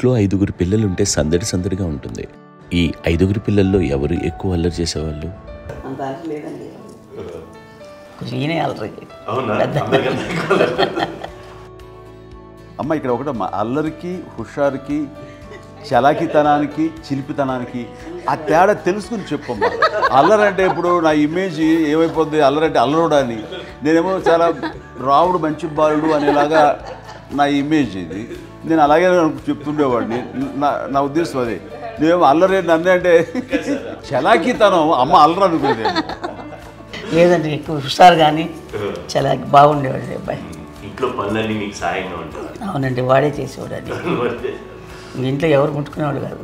ఇంట్లో 5గురు పిల్లలుంటే సందడి సందడిగా ఉంటుంది. ఈ 5గురు పిల్లల్లో ఎవరు ఎక్కువ అల్లరి చేసేవాళ్ళు? అమ్మ ఇక్కడ ఒకటమ్మా, అల్లరికి, హుషారుకి, చలాకితనానికి, చిలిపితనానికి ఆ తేడా తెలుసుకుని చెప్పమ్మా. అల్లరంటే ఇప్పుడు నా ఇమేజ్ ఏమైపోద్ది, అల్లరంటే అల్లరుడు అని, నేనేమో చాలా రావుడు మంచి బాలుడు అనేలాగా నా ఇమేజ్ ఇది. నేను అలాగే చెప్తుండేవాడిని. నా ఉద్దేశం అదే. నేనేమో అల్లరే నన్ను అంటే చలాకితనం, అమ్మ అల్లరు అనుకునేది లేదంటే ఎక్కువ హుషారు కానీ చాలా బాగుండేవాడు అబ్బాయి. ఇంట్లో పనులన్నీ మీకు సాయంగా ఉంటాయి? అవునండి, వాడే చేసేవాడు. అది ఇంట్లో ఎవరు ముట్టుకునేవాడు కాదు,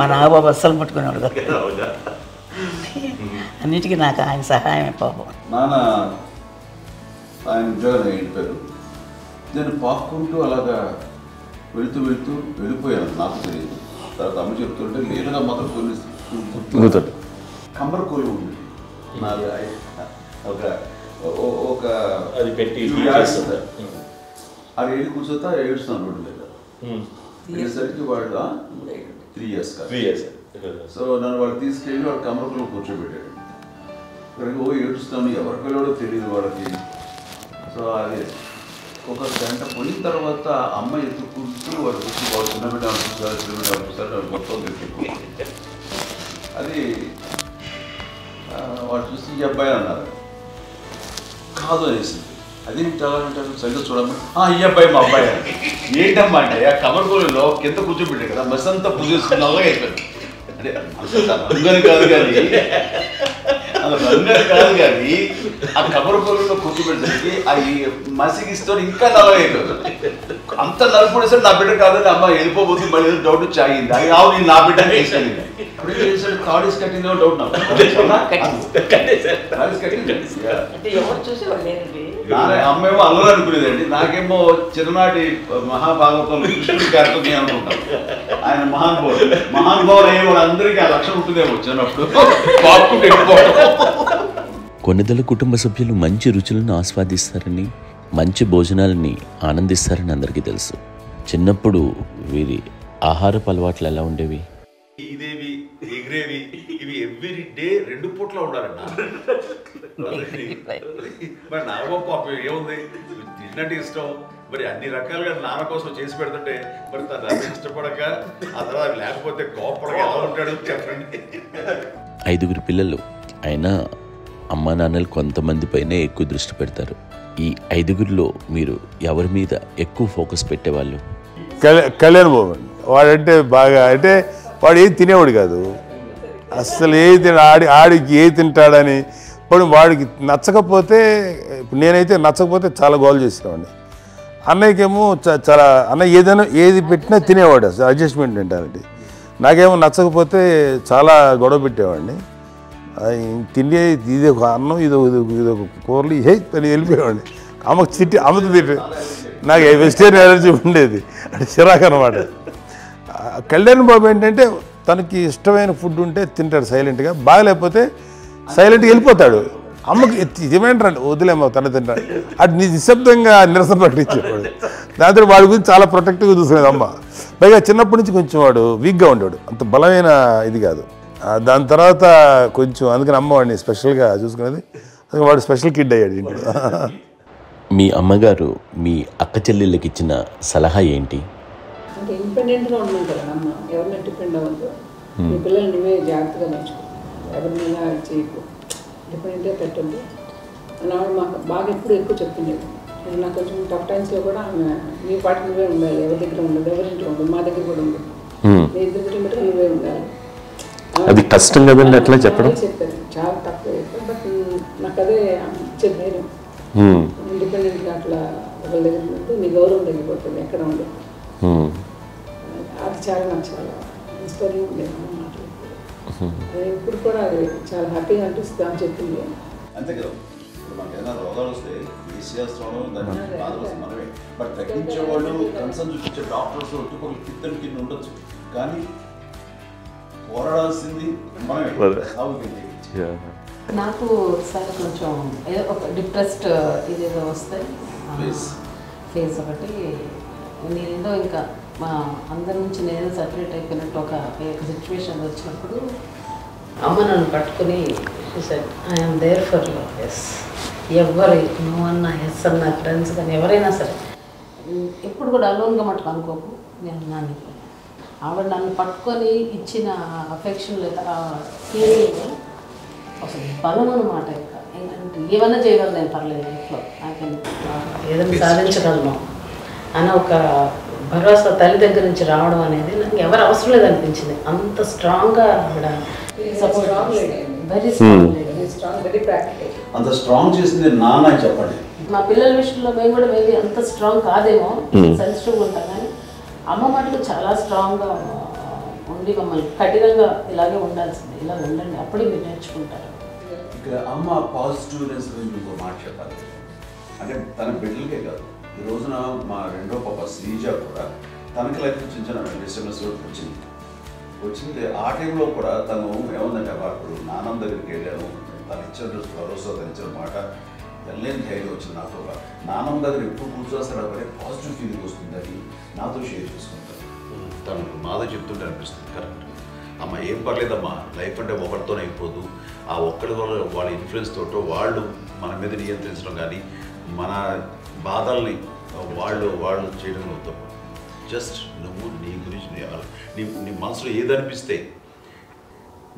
మా నాగబాబు అస్సలు ముట్టుకునేవాడు కాదు. అన్నిటికీ నాకు ఆయన సహాయమే పాపం. నాన్న ఆయన ఉద్యోగం వెళ్ళిపోయారు. నేను పాక్కుంటూ అలాగా వెళుతూ వెళ్ళిపోయాను, నాకు తెలియదు. తర్వాత అమ్మ చెప్తుంటే లేదుగా మాత్రం కొన్ని కమ్మర్ కోలు ఉంది నాది. ఒక అది పెట్టి అది వెళ్ళి కూర్చోతా ఏడుస్తున్నాను రోడ్డు మీద. అయ్యేసరికి వాళ్ళు 3 years కాదు. సో నన్ను వాళ్ళు తీసుకెళ్ళి వాడు కమ్మర్ కోలు కూర్చోబెట్టాడు. ఇక్కడికి ఏడుస్తాను, ఎవరికి వెళ్ళాడో తెలియదు వాళ్ళకి. సో అది ఒక గంట పోయిన తర్వాత అమ్మ ఎత్తుకుంటూ వాడు వచ్చి వాడు చిన్నబిడ్డ చూసారు, చిన్నబిడ్డ చూసారు, వాడు మొత్తం ఎత్తుకుంటూ అది వాడు చూసి ఈ అబ్బాయి అన్నారు. కాదు అనేసింది. అదేంటి అలా అంటారు, సరిగ్గా చూడమ్మా, ఈ అబ్బాయి మా అబ్బాయి అని. ఏంటమ్మా అంటే ఆ కమర్గోళంలో కింద కూర్చోబెట్టాడు కదా, బస్ అంతా పూజ చేసుకుని అలాగే అయిపోయింది. అంటే రంగని కాదు కానీ ఆ కబరపూలలో కూర్చోబెట్టేసరికి ఆ మసిగిస్తూ ఇంకా నల్లగైపోయింది. అంత నలుపుడేసరి నా బిడ్డ కాదని అమ్మ వెళ్ళిపోబోతుంది, మళ్ళీ ఏదో డౌట్ వచ్చి ఆగింది. అది కావు నేను నా బిడ్డ తీసుకెళ్ళింది. అప్పుడు చేసాడు థర్డ్ ఇస్ కట్టింగ్ డౌట్ నాకు. అమ్మేమో అల్లరు అనుకునేదండి, నాకేమో చిన్ననాటి మహాభాగవతంలో కృష్ణుడి క్యారెక్టర్ అనుకుంటాను. ఆయన మహానుభావులు అయ్యే వాళ్ళందరికీ ఆ లక్షణం ఉంటుందేమో చిన్నప్పుడు. కొన్నిదల కుటుంబ సభ్యులు మంచి రుచులను ఆస్వాదిస్తారని, మంచి భోజనాలని ఆనందిస్తారని అందరికీ తెలుసు. చిన్నప్పుడు వీరి ఆహారపు అలవాట్లు ఎలా ఉండేవి? ఇదేవి ఎగిరేవి ఇవి ఎవ్రీ డే 2 పూట్ల ఉండాలండి. మరి నాగబాబు పాపం ఏముంది, తిన్నట్టు ఇష్టం, మరి అన్ని రకాలుగా నాన్న కోసం చేసి పెడుతుంటే మరి తను అది ఇష్టపడక ఆ తర్వాత లేకపోతే కోపడక ఎలా ఉంటాడు చెప్పండి. 5గురు పిల్లలు అయినా అమ్మా నాన్నలు కొంతమంది పైనే ఎక్కువ దృష్టి పెడతారు. ఈ 5గురిలో మీరు ఎవరి మీద ఎక్కువ ఫోకస్ పెట్టేవాళ్ళు? కళ్యాణ్ బాబు అండి. వాడంటే బాగా, అంటే వాడు ఏది తినేవాడు కాదు అస్సలు. ఆడికి ఏ తింటాడని ఇప్పుడు వాడికి నచ్చకపోతే, ఇప్పుడు నేనైతే నచ్చకపోతే చాలా గోల్ చేసేవాడిని. అన్నయ్యకేమో చాలా అన్నయ్య ఏదైనా ఏది పెట్టినా తినేవాడు, అసలు అడ్జస్ట్మెంట్ మెంటాలిటీ. నాకేమో నచ్చకపోతే చాలా గొడవ పెట్టేవాడిని. తిండి ఇది ఒక అన్నం, ఇదొక కూరలు అని వెళ్ళిపోయేవాడిని. అమ్మకు అమ్మతో తిట్టి నాకు వెజిటేరియన్ ఎలర్జీ ఉండేది, అంటే చిరాకు అనమాట. కళ్యాణ్ బాబు ఏంటంటే తనకి ఇష్టమైన ఫుడ్ ఉంటే తింటాడు సైలెంట్గా, బాగలేకపోతే సైలెంట్గా వెళ్ళిపోతాడు. అమ్మకి ఇదేమేంటండి వదిలేమో తన తింటాడు, అటు నిశ్శబ్దంగా నిరసన ప్రకటించేవాడు. దాంతో వాడి గురించి చాలా ప్రొటెక్టివ్గా చూసుకునేది అమ్మ. పైగా చిన్నప్పటి నుంచి కొంచెం వాడు వీక్గా ఉండేవాడు, అంత బలమైన ఇది కాదు. దాని తర్వాత కొంచెం అందుకని అమ్మ వాడిని స్పెషల్గా చూసుకునేది. అందుకని వాడు స్పెషల్ కిడ్ అయ్యాడు ఇంట్లో. మీ అమ్మగారు మీ అక్క చెల్లెళ్ళకి ఇచ్చిన సలహా ఏంటి? అంటే ఇండిపెండెంట్గా ఉండడం కదా అమ్మ, ఎవరిని డిపెండ్ అవ్వద్దు, మీ పిల్లల్ని నువ్వే జాగ్రత్తగా పెంచుకో, ఎవరినైనా చేయకు, డిపెండెంట్గా పెట్టద్దు అని ఆవిడ మాకు బాగా ఎప్పుడు ఎక్కువ చెప్తుండేది. నాకు కొంచెం టఫ్ టైమ్స్లో కూడా ఆమె నీ పాటు నువ్వే ఉండాలి, ఎవరి దగ్గర ఉండదు, ఎవరింట్లో ఉండదు, మా దగ్గర కూడా ఉండదు, నీ ఇద్దరు కుటుంబం నువ్వే ఉండాలి. అది కష్టం కదండి అట్లా చెప్పడం? చెప్పారు, చాలా తక్కువ చెప్పారు. బట్ నాకు అదే ఇచ్చే ధైర్యం, ఇండిపెండెంట్గా అట్లా ఒకరి దగ్గర ఉంటే నీ గౌరవం తగ్గిపోతుంది, ఎక్కడ ఉండదు. అది చాలా నాకు చాలా ఇన్స్పైరింగ్ ఉండేది మాటలు. ఇప్పుడు కూడా అది చాలా హ్యాపీగా అనిపిస్తుంది అని చెప్పింది. అంతే కదా, ఇప్పుడు మనకి ఏదైనా రోగాలు వస్తే మనమే, బట్ తగ్గించే వాళ్ళు కన్సర్న్ చూపించే డాక్టర్స్ ఒట్టుకోలు కింద కింద ఉండొచ్చు, కానీ పోరాడాల్సింది మనమే. నాకు సార్ కొంచెం ఒక డిప్రెస్డ్ ఇదేదో వస్తే ఫేస్ ఒకటి, నేనేదో ఇంకా మా అందరి నుంచి నేను సపరేట్ అయిపోయినట్టు ఒక సిచ్యువేషన్ వచ్చినప్పుడు అమ్మ నన్ను పట్టుకుని I'm there for you. Yes, ఎవరు నో అన్న ఎస్ అన్న ఫ్రెండ్స్ కానీ ఎవరైనా సరే ఎప్పుడు కూడా అలోన్గా మటుకు అనుకోకు, నేను నాన్న. ఆవిడ నన్ను పట్టుకొని ఇచ్చిన అఫెక్షన్ లేదా ఫీలింగ్ అసలు బలం అన్నమాట. ఇంకా ఏంటంటే ఏమన్నా చేయగలను నేను, పర్లేదు ఇంట్లో నాకేం ఏదైనా సాధించగలను అని ఒక భరోసా తల్లి దగ్గర నుంచి రావడం అనేది నాకు ఎవరు అవసరం లేదనిపించింది. అంత స్ట్రాంగ్గా ఆవిడ support, very strong, very practical. అంత స్ట్రాంగ్ చేసింది నాన్న అని చెప్పండి. మా పిల్లల విషయంలో మేము కూడా మేబీ అంత స్ట్రాంగ్ కాదేమో, సెన్సిటివ్గా ఉంటాం, కానీ అమ్మ మటుకు చాలా స్ట్రాంగ్గా ఉండి మమ్మల్ని కఠినంగా ఇలాగే ఉండాల్సింది, ఇలా ఉండండి అప్పుడే మీరు నేర్చుకుంటారు. ఇక్కడ అమ్మ పాజిటివ్నెస్ గురించి ఇంకో మాట చెప్పాలి. అంటే తన బిడ్డలకే కాదు, ఈ రోజున మా రెండో పాప శ్రీజ కూడా తనకి లైఫ్ చిన్న చిన్న డిస్టర్బెన్స్ వచ్చింది. ఆ టైంలో కూడా తను ఏముందంటే అప్పుడు నాన్నమ్మ దగ్గరికి వెళ్ళాను, తను ఇచ్చిన భరోసా, తను ఇచ్చిన మాట వెళ్ళలేని ధైర్యం వచ్చింది నాకు. నాన్నమ్మ దగ్గర ఎప్పుడు కూర్చోస్తాడు అప్పుడే పాజిటివ్ ఫీలింగ్ వస్తుందని నాతో షేర్ చేసుకుంటాను. తను మాతో చెప్తుంటే అనిపిస్తుంది కరెక్ట్. అమ్మ ఏం పర్లేదమ్మా, లైఫ్ అంటే ఒకరితోనే అయిపోదు, ఆ ఒక్కరి వల్ల వాళ్ళ ఇన్ఫ్లుయెన్స్ తోటో వాళ్ళు మన మీద నియంత్రించడం కానీ మన బాధల్ని వాళ్ళు చేయడం అవుతాం. జస్ట్ నువ్వు నీ గురించి నీ మనసులో ఏదనిపిస్తే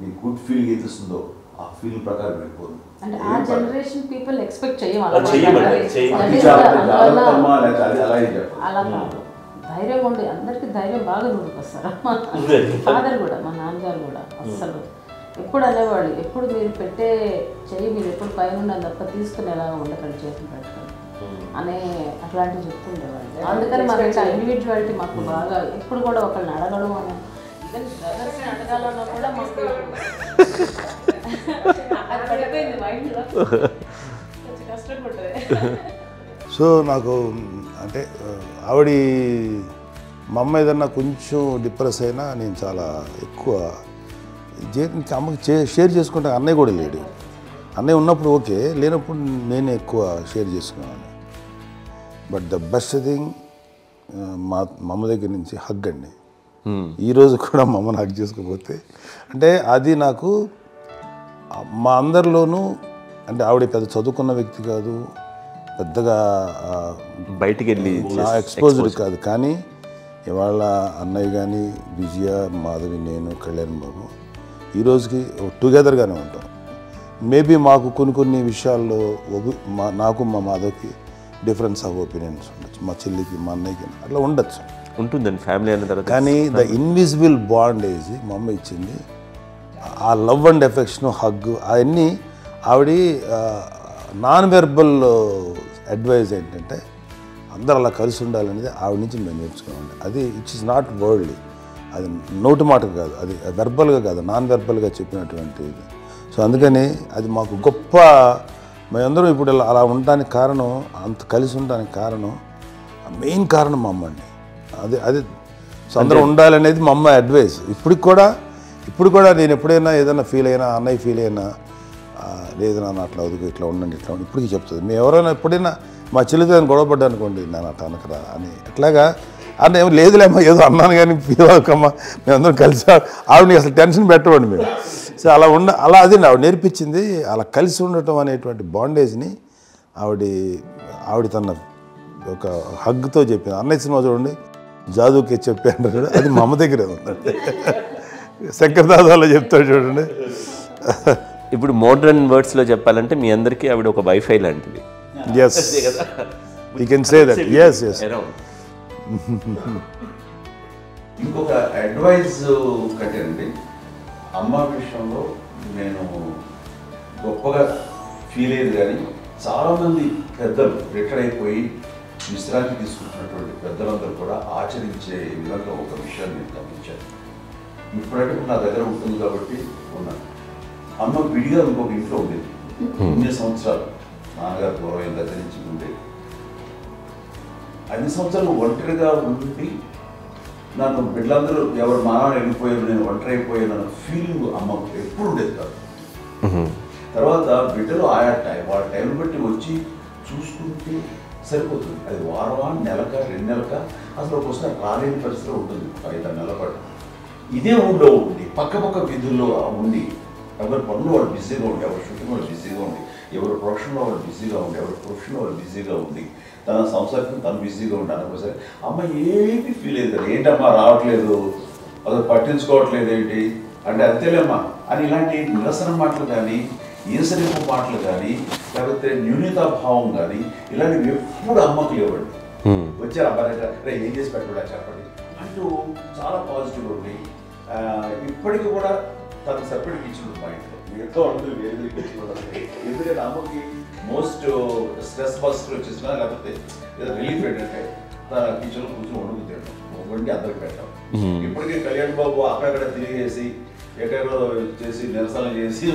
నీ గుడ్ ఫీలింగ్ ఏది వస్తుందో ఆ ఫీలింగ్ ప్రకారం వెళ్ళిపోదు. అంటే ఆ జనరేషన్ పీపుల్ ఎక్స్పెక్ట్ అలా కాదు, ధైర్యం ఉండి అందరికీ ధైర్యం బాగా నూరుకొస్తారు. ఫాదర్ కూడా, మా నాన్నగారు కూడా అస్సలు ఎప్పుడు అనేవాళ్ళు, ఎప్పుడు మీరు పెట్టే చెయ్యి మీరు ఎప్పుడు పైన తప్ప తీసుకుని ఎలా ఉండకండి, చేతులు పెట్టుకొని అనే అట్లాంటివి చెప్తుండేవాళ్ళు. అందుకని మాకు ఇండివిజువాలిటీ మాకు బాగా ఎప్పుడు కూడా ఒకళ్ళని అడగడం అని, ఈవెన్ బ్రదర్స్ని అడగాలన్నా కూడా మాకు అది పడిపోయింది మైండ్లో, కొంచెం కష్టంగా ఉంటుంది. సో నాకు అంటే ఆవిడ మా అమ్మ ఏదన్నా కొంచెం డిప్రెస్ అయినా నేను చాలా ఎక్కువ అమ్మకి షేర్ చేసుకుంటే అన్నయ్య కూడా లేడు. అన్నయ్య ఉన్నప్పుడు ఓకే, లేనప్పుడు నేనే ఎక్కువ షేర్ చేసుకున్నాను. బట్ ద బెస్ట్ థింగ్ మా అమ్మ దగ్గర నుంచి హగ్ అండి. ఈరోజు కూడా మా అమ్మని హగ్ చేసుకోకపోతే అంటే అది నాకు మా అందరిలోనూ, అంటే ఆవిడ పెద్ద చదువుకున్న వ్యక్తి కాదు, పెద్దగా బయటికి వెళ్ళి ఎక్స్పోజ్డ్ కాదు, కానీ ఇవాళ అన్నయ్య కానీ విజయ, మాధవి, నేను, కళ్యాణ్ బాబు ఈరోజుకి టుగెదర్గానే ఉంటాం. మేబీ మాకు కొన్ని విషయాల్లో నాకు మా మాధవ్కి డిఫరెన్స్ ఆఫ్ ఒపీనియన్స్ ఉండొచ్చు, మా చెల్లికి మా అన్నయ్యకి అట్లా ఉండొచ్చు, ఉంటుందండి ఫ్యామిలీ అన్న తర్వాత. కానీ ద ఇన్విజిబుల్ బాండేజ్ మా అమ్మ ఇచ్చింది, ఆ లవ్ అండ్ ఎఫెక్షన్, హగ్, అవన్నీ ఆవిడ నాన్ వెర్బల్ అడ్వైజ్ ఏంటంటే అందరూ అలా కలిసి ఉండాలనేది ఆవిడ నుంచి మేము నేర్చుకున్నామండి. అది ఇట్స్ ఇస్ నాట్ వర్డ్లీ, అది నోటి మాట కాదు, అది వెర్బల్గా కాదు, నాన్ వెర్బల్గా చెప్పినటువంటి ఇది. సో అందుకని అది మాకు గొప్ప, మేమందరం ఇప్పుడు అలా ఉండడానికి కారణం, అంత కలిసి ఉండడానికి కారణం, మెయిన్ కారణం మా అమ్మ అండి. అది సో అందరూ ఉండాలనేది మా అమ్మ అడ్వైస్. ఇప్పుడు కూడా నేను ఎప్పుడైనా ఏదైనా ఫీల్ అయినా, అన్నయ్య ఫీల్ అయినా, లేదు నాన్న అట్లా వదుకు, ఇట్లా ఉండండి, ఇట్లా ఉండి ఇప్పటికీ చెప్తుంది. మేము ఎవరైనా ఎప్పుడైనా మా చెల్లితో గొడవపడ్డా అనుకోండి, నేను అట్లా అనకరా అని ఎట్లాగా అన్న ఏమో లేదులేమ్మా ఏదో అన్నాను కానీ ఫీల్ అవ్వకమ్మా, మేమందరం కలిసి ఆవిడని అసలు టెన్షన్ పెట్టవండి మేము. సో అలా అది ఆవిడ నేర్పించింది. అలా కలిసి ఉండటం అనేటువంటి బాండేజ్ని ఆవిడ తన ఒక హగ్తో చెప్పింది. అన్నయ్య సినిమా చూడండి, జాదూకే చెప్పాను చూడండి, అది మా అమ్మ దగ్గరే ఉందండి. శంకర్దాదాలో చెప్తాడు చూడండి. ఇప్పుడు మోడ్రన్ వర్డ్స్లో చెప్పాలంటే మీ అందరికీ ఆవిడ ఒక వైఫై లాంటిది. Yes, you can say that. Yes ఇంకొక అడ్వైజ్ కట్టేనండి, అమ్మ విషయంలో నేను గొప్పగా ఫీల్ అయ్యేది, కానీ చాలామంది పెద్దలు రిటైర్ అయిపోయి విశ్రాంతి తీసుకుంటున్నటువంటి పెద్దలందరూ కూడా ఆచరించే విధంగా ఒక విషయాన్ని నేను గమనించాను. ఇప్పుడంటే నా దగ్గర ఉంటుంది కాబట్టి ఉన్నాను. అమ్మ విడిగా ఇంకొక ఇంట్లో ఉండేది, 9 సంవత్సరాలు నాన్నగారు పూర్వం దగ్గర నుంచి ఉండేది. 5 సంవత్సరాలు ఒంటరిగా ఉండి నన్ను బిడ్డలందరూ ఎవరు మానవ వెళ్ళిపోయారు, నేను ఒంటరి అయిపోయాను అన్న ఫీలింగ్ అమ్మకు ఎప్పుడు ఉండేది కాదు. తర్వాత బిడ్డలు వాళ్ళ టైం బట్టి వచ్చి చూసుకుంటూ సరిపోతుంది. అది వారమా, నెలక, 2 నెలక, అసలు ఒకసారి రాలేని పరిస్థితిలో ఉంటుంది 5-6 నెలల పాటు. ఇదే ఊళ్ళో ఉండి పక్క వీధుల్లో ఉండి ఎవరి పనులు వాళ్ళు బిజీగా ఉండి, ఎవరి షూటింగ్ వాళ్ళు బిజీగా ఉండి, ఎవరి ప్రొఫెషన్లో వాళ్ళు బిజీగా ఉండి, ఎవరి ప్రొఫెషన్లో వాళ్ళు బిజీగా ఉంది, తన సంసారం తను బిజీగా ఉంటాను. ఒకసారి అమ్మ ఏమీ ఫీల్ అయ్యేది, ఏంటమ్మా రావట్లేదు, అసలు పట్టించుకోవట్లేదు ఏంటి అంటే అంతేలేమ్మా అని ఇలాంటి నిరసన మాటలు కానీ, ఈసరింపు మాటలు కానీ, లేకపోతే న్యూనతాభావం కానీ ఇలాంటివి ఎప్పుడు అమ్మకు లేవండి. వచ్చారు అబ్బాయి ఏం చేసి పెట్టడా చెప్పండి అంటూ చాలా పాజిటివ్ ఉంది. ఇప్పటికీ కూడా తను సపరేట్ కిచెన్ మా ఇంట్లో ఎంతో ఉంటుంది, వేరే కిచెన్. ఎందుకంటే అమ్మకి మోస్ట్ స్ట్రెస్ బస్టర్ వచ్చేసినా లేకపోతే రిలీఫ్ ఏంటంటే తన కిచెన్లో కూర్చొని వండి అందరికి పెట్టాం. ఇప్పటికీ కళ్యాణ్ బాబు అక్కడక్కడ తిరిగేసి ఎక్కడో చేసి నిరసన చేసి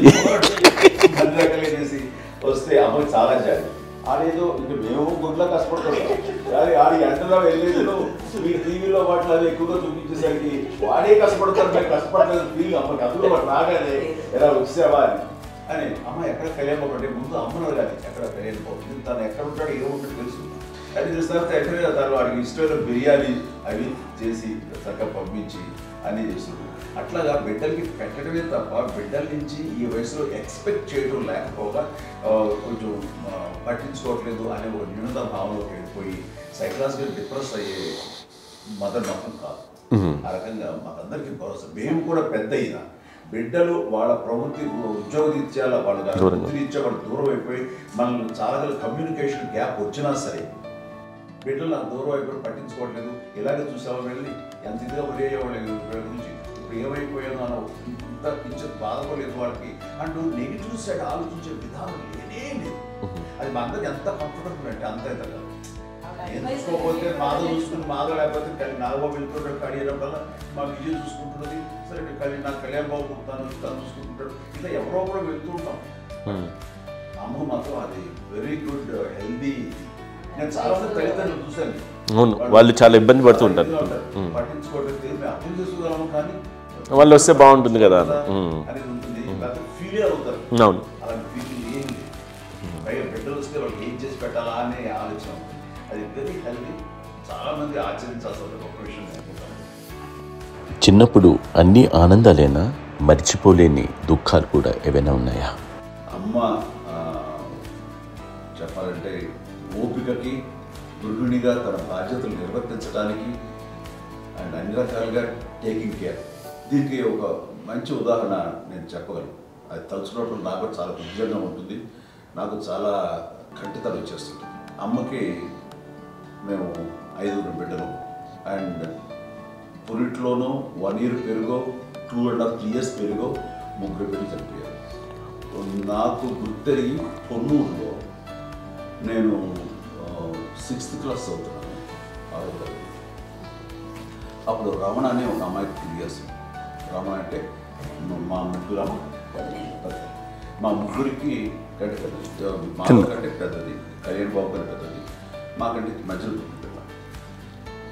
అన్ని రకాలు చేసి వస్తే అమ్మకి చాలా జాలి. ఆడేదో ఇంకా మేము గుడ్లా కష్టపడుతున్నాం కానీ ఆడి ఎంతలో వెళ్ళేదో మీ టీవీలో వాటిలో అది ఎక్కువగా చూపించేసరికి వాడే కష్టపడతారు, మేము కష్టపడలేదు ఫీల్ అమ్మకి. అందులో వాడు రాగానే ఎలా వచ్చేసావా అని అమ్మ ఎక్కడ కళ్యాణ్ బాబు అంటే ముందు అమ్మను కానీ ఎక్కడ కళ్యాణ్ బాబు తను ఎక్కడ ఉంటాడు ఏముంటాడు తెలుసు. అది తెలిసిన తర్వాత ఎక్కడ తను వాడికి ఇష్టమైన బిర్యానీ అవి చేసి చక్కగా పంపించి అన్నీ చేస్తుంది. అట్లాగా బిడ్డలకి పెట్టడమే తప్ప బిడ్డల నుంచి ఈ వయసులో ఎక్స్పెక్ట్ చేయడం లేకపోగా కొంచెం పట్టించుకోవట్లేదు అనే ఒక న్యూనత భావంలోకి వెళ్ళిపోయి సైకలాజికల్ డిప్రెస్ అయ్యే మదర్ మాత్రం కాదు. ఆ రకంగా మాకందరికీ భరోసా. మేము కూడా పెద్ద అయినా బిడ్డలు వాళ్ళ ప్రవృత్తి ఉద్యోగరీత్యా వాళ్ళ వృత్తిరీత్యా వాళ్ళు దూరం అయిపోయి మనల్ని చాలా కమ్యూనికేషన్ గ్యాప్ వచ్చినా సరే బిడ్డలు నాకు దూరం అయిపోయి పట్టించుకోవట్లేదు. ఇలాగే చూసేవాళ్ళు వెళ్ళి ఎంత ఇదిగా వదిలేయేవాళ్ళు గురించి ఇప్పుడు ఏమైపోయానో అని ఇంత కించెం బాధపడలేదు వాళ్ళకి అంటూ నెగిటివ్ సైడ్ ఆలోచించే విధానం లేనే లేదు. అది మా అందరికి ఎంత కంఫర్టబుల్ అంటే అంత అయితే కాదు. ఎందుకోకపోతే మాధవ చూసుకుని మాధవ లేకపోతే నాగబాబు వెళ్తుంటాడు కడియడం వల్ల మా విజయ్ చూసుకుంటున్నది సరే నాకు కళ్యాణ్ బాబు తను చూసుకుంటుంటాడు. ఇలా ఎవరో కూడా వెళ్తూ ఉంటాం. అమ్మ మాత్రం అది వెరీ గుడ్ హెల్దీ. నేను చాలా మంది తల్లిదండ్రులు చూశాను, వాళ్ళు చాలా ఇబ్బంది పడుతూ ఉంటారు, పట్టించుకోవట్లేదు, అర్థం చేసుకోగలము కానీ వాళ్ళు వస్తే బాగుంటుంది కదా అనేది ఉంటుంది. ఫీల్ అవుతారు, అలాంటి ఫీలింగ్ ఏం లేదు. పైగా బిడ్డలు వస్తే వాళ్ళకి ఏం చేసి పెట్టాలా అనే ఆలోచన. అది వెరీ హెల్దీ. చాలా మంది ఆచరించాల్సిన ఒక విషయం. చిన్నప్పుడు అన్ని ఆనందాలేనా, మర్చిపోలేని దుఃఖాలు కూడా ఏవైనా ఉన్నాయా? అమ్మ చెప్పాలంటే ఓపికకి, గృహిణిగా తన బాధ్యతలు నిర్వర్తించడానికి అండ్ అన్ని రకాలుగా టేకింగ్ కేర్. దీనికి ఒక మంచి ఉదాహరణ నేను చెప్పగలను. అది తలుచుకోవడం నాకు చాలా ఉద్యోగంగా ఉంటుంది, నాకు చాలా కంటితలు వచ్చేస్తుంది. అమ్మకి మేము 5 బిడ్డలు అండ్ పురిట్లోనూ 1 year పెరుగో 2.5 years పెరుగో 3 బిడ్డలు చనిపోయారు. నాకు గుర్తెరిగి పొన్నూరులో నేను 6th class చదువుతున్నాను, 6వ తరగతి. అప్పుడు రమణ అనే ఒక అమ్మాయికి 2 years. రమణ అంటే మా ముగ్గురికి కంటే పెద్దది, మా కంటే పెద్దది, కళ్యాణ్ బాబు కంటే పెద్దది, మాకంటే మధ్యలో పిల్ల.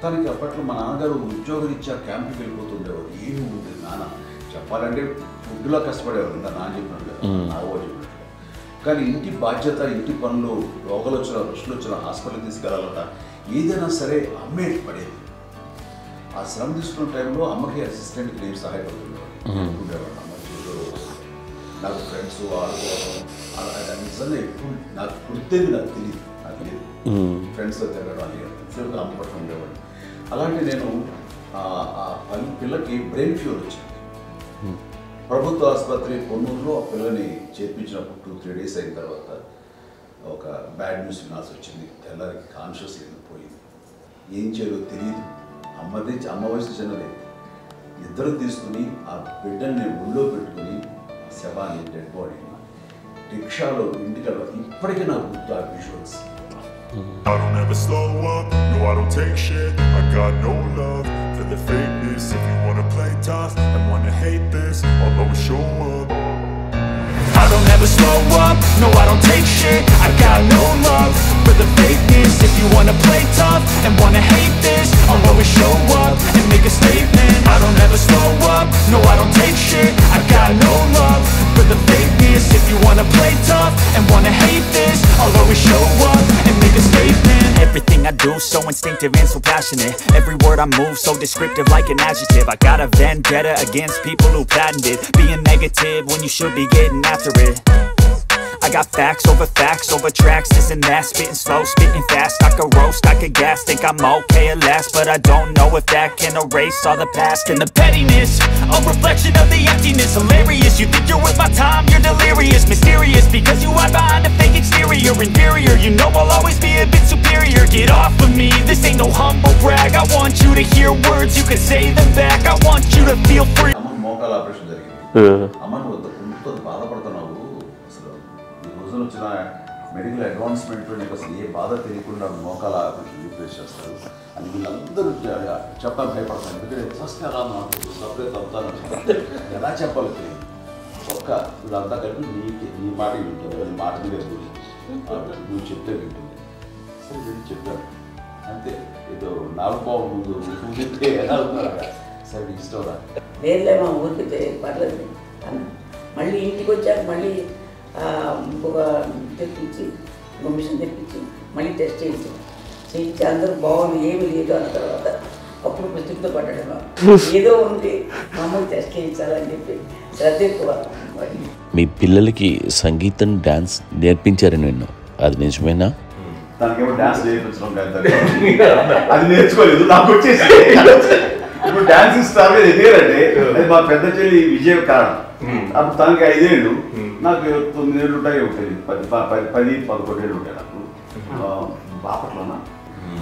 తనకి అప్పట్లో మా నాన్నగారు ఉద్యోగరీత్యా క్యాంప్కి వెళ్ళిపోతుండేవారు. ఏమి ఉండేది నాన్న చెప్పాలంటే ఫుడ్లో కష్టపడేవారు, ఇంకా నాన్న చెప్పినట్టు నాగో చెప్పినట్టు. కానీ ఇంటి బాధ్యత, ఇంటి పనులు, రోగాలు వచ్చినా రుషులు వచ్చినా హాస్పిటల్కి తీసుకెళ్ళాలట ఏదైనా సరే అమ్మే పడేది. ఆ శ్రమ తీసుకున్న టైంలో అమ్మకి అసిస్టెంట్కి నేను సహాయపడుతుండేవాడు. అమ్మ నాకు ఫ్రెండ్స్ ఆడుకోవడం అలా నిజంగా ఎప్పుడు నాకు గుర్తేది, నాకు తెలియదు ఫ్రెండ్స్తో తిరగడం అని సేపు అమ్మ పట్టుకు ఉండేవాడు. అలాంటి నేను ఆ పిల్లకి బ్రెయిన్ ఫ్యూర్ వచ్చింది. ప్రభుత్వ ఆసుపత్రి పొన్నూరులో ఆ పిల్లని చేర్పించినప్పుడు 2-3 days అయిన తర్వాత ఒక బ్యాడ్ న్యూస్ వినాల్సి వచ్చింది. తెల్లారికి కాన్షియస్ పోయింది. ఏం చేయాలో తెలియదు. అమ్మ వయసు చిన్నదే. ఇద్దరు తీసుకుని ఆ బిడ్డని ఒళ్ళో పెట్టుకుని శవాన్ని, డెడ్ బాడీని రిక్షాలో ఇంటికి వెళ్ళాలి. ఇప్పటికీ నాకు గుర్తు ఆ visuals. I don't ever slow up, no I don't take shit. I got no love for the fakeness. If you wanna play tough and wanna hate this, I'll always show up. I don't ever slow up, no I don't take shit. I got no love for the fakeness. If you wanna play tough and wanna hate this, I'll always show up and make a statement. I don't ever slow up, no I don't take shit. I got no love for the fakeness. If you wanna play tough and wanna hate this, I'll always show up and make a statement. do, so instinctive and so passionate. Every word I move so descriptive like an adjective. I got a vendetta against people who patented being negative when you should be getting after it. I got facts over tracks, this and that. Spitting slow, spitting fast, I could roast, I could gas. Think I'm okay at last, but I don't know if that can erase all the past. And the pettiness, a reflection of the emptiness. Hilarious, you think you're worth my time, you're delirious. Mysterious, because you hide behind a fake exterior. Inferior, you know I'll always be a bit superior. Get off of me, this ain't no humble brag. I want you to hear words, you can say them back. I want you to feel free. మోకాల operation జరిగింది. అమ్మ నువ్వు కొంత బాధపడుతున్నావు, అసలు ఈ రోజున వచ్చిన మెడికల్ అడ్వాన్స్మెంట్ నీకు అసలు ఏ బాధ తెలియకుండా మోకాల ఆపరేషన్ రీప్లేస్ చేస్తారు అని వీళ్ళందరూ చెప్పడం భయపడతాను. ఎందుకంటే ఫస్ట్ ఎలా నాకు సపరేట్ అవుతాను ఎలా చెప్పాలి తెలియదు. ఒక్క వీళ్ళంతా కలిపి నీ మాట వింటారు, నీ మాట మీద నువ్వు చెప్తే వింటుంది. సరే వెళ్ళి చెప్పాను అంతే. ఏదో నాలుగు పావు ముందు చెప్తే ఎలా అవుతారా, సరే ఇష్టం రా లేదులే మా ఊరికి పర్లేదు అన్న. మళ్ళీ ఇంటికి వచ్చాక మళ్ళీ ఇంకొక తెప్పించి ఇంకో మిషన్ తెప్పించి మళ్ళీ టెస్ట్ చేయించి అందరూ బాగుంది ఏమి లేదు అన్న తర్వాత అప్పుడు పుస్తకంతో పడ్డాడు. ఏదో ఉంది మామూలు టెస్ట్ చేయించాలని చెప్పి శ్రద్ధ ఎక్కువ. మీ పిల్లలకి సంగీతం డాన్స్ నేర్పించారని విన్నాం, అది నిజమేనా? దానికేమో డాన్స్ నేర్పించడం కాదు, అది నేర్చుకోలేదు, నాకు వచ్చేసి ఇప్పుడు డాన్స్ స్టార్ ఎదిగారంటే అది మా పెద్ద చెల్లి విజయ కారణం. అప్పుడు తనకి 5 ఏళ్ళు, నాకు 9 ఏళ్ళు ఉంటాయి, ఉంటుంది 10-11 ఏళ్ళు ఉంటాయి నాకు. బాపట్లనా,